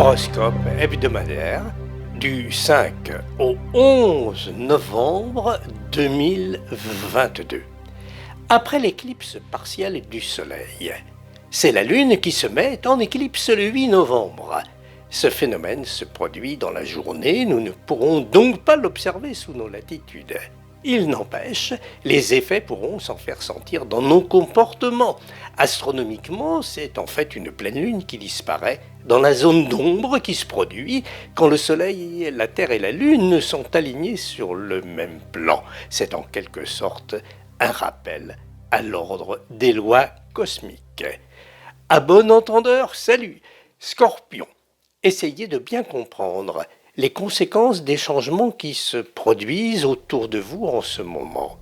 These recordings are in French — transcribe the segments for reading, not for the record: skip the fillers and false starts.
Horoscope hebdomadaire du 5 au 11 novembre 2022. Après l'éclipse partielle du Soleil, c'est la Lune qui se met en éclipse le 8 novembre. Ce phénomène se produit dans la journée, nous ne pourrons donc pas l'observer sous nos latitudes. Il n'empêche, les effets pourront s'en faire sentir dans nos comportements. Astronomiquement, c'est en fait une pleine lune qui disparaît dans la zone d'ombre qui se produit quand le Soleil, la Terre et la Lune sont alignés sur le même plan. C'est en quelque sorte un rappel à l'ordre des lois cosmiques. À bon entendeur, salut, Scorpion. Essayez de bien comprendre les conséquences des changements qui se produisent autour de vous en ce moment.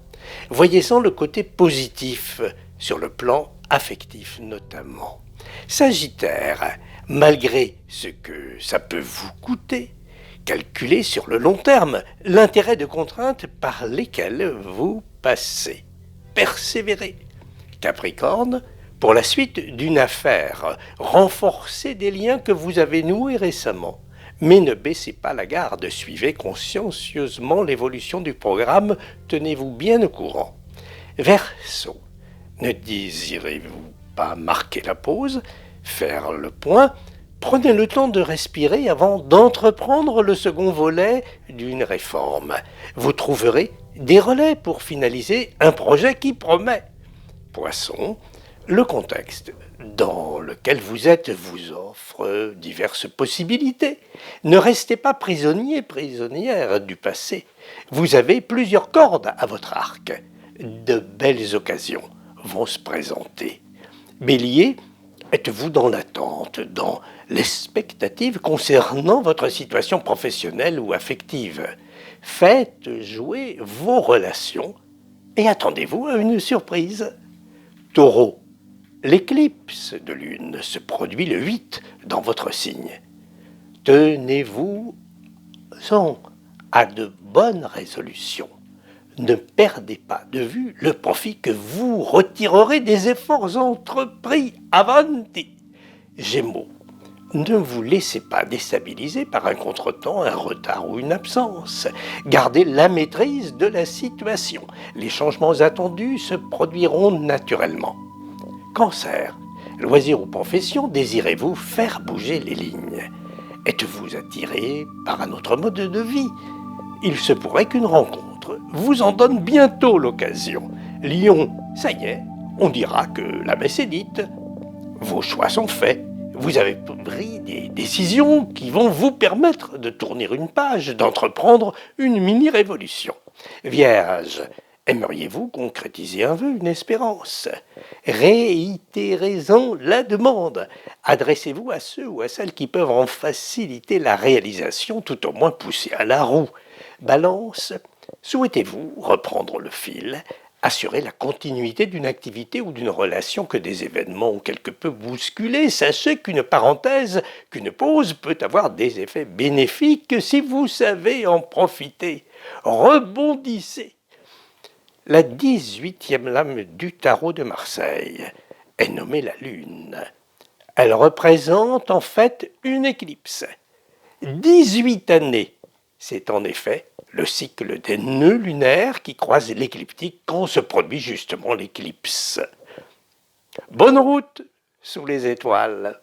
Voyez-en le côté positif, sur le plan affectif notamment. Sagittaire, malgré ce que ça peut vous coûter, calculez sur le long terme l'intérêt de contraintes par lesquelles vous passez. Persévérez. Capricorne, pour la suite d'une affaire, renforcez des liens que vous avez noués récemment. Mais ne baissez pas la garde, suivez consciencieusement l'évolution du programme, tenez-vous bien au courant. Verseau, ne désirez-vous pas marquer la pause, faire le point? Prenez le temps de respirer avant d'entreprendre le second volet d'une réforme. Vous trouverez des relais pour finaliser un projet qui promet. Poisson, le contexte dans lequel vous êtes vous offre diverses possibilités. Ne restez pas prisonnière du passé. Vous avez plusieurs cordes à votre arc. De belles occasions vont se présenter. Bélier, êtes-vous dans l'attente, dans l'expectative concernant votre situation professionnelle ou affective? Faites jouer vos relations et attendez-vous à une surprise. Taureau, l'éclipse de lune se produit le 8 dans votre signe. Tenez-vous-en à de bonnes résolutions. Ne perdez pas de vue le profit que vous retirerez des efforts entrepris. Avanti! Gémeaux, ne vous laissez pas déstabiliser par un contretemps, un retard ou une absence. Gardez la maîtrise de la situation. Les changements attendus se produiront naturellement. Cancer, loisirs ou profession, désirez-vous faire bouger les lignes? Êtes-vous attiré par un autre mode de vie? Il se pourrait qu'une rencontre vous en donne bientôt l'occasion. Lion, ça y est, on dira que la messe est dite. Vos choix sont faits. Vous avez pris des décisions qui vont vous permettre de tourner une page, d'entreprendre une mini-révolution. Vierge, aimeriez-vous concrétiser un vœu, une espérance? Réitérez-en la demande. Adressez-vous à ceux ou à celles qui peuvent en faciliter la réalisation, tout au moins pousser à la roue. Balance, souhaitez-vous reprendre le fil, assurer la continuité d'une activité ou d'une relation que des événements ont quelque peu bousculé? Sachez qu'une parenthèse, qu'une pause peut avoir des effets bénéfiques si vous savez en profiter. Rebondissez. La 18e lame du tarot de Marseille est nommée la Lune. Elle représente en fait une éclipse. 18 années, c'est en effet le cycle des nœuds lunaires qui croisent l'écliptique quand se produit justement l'éclipse. Bonne route sous les étoiles.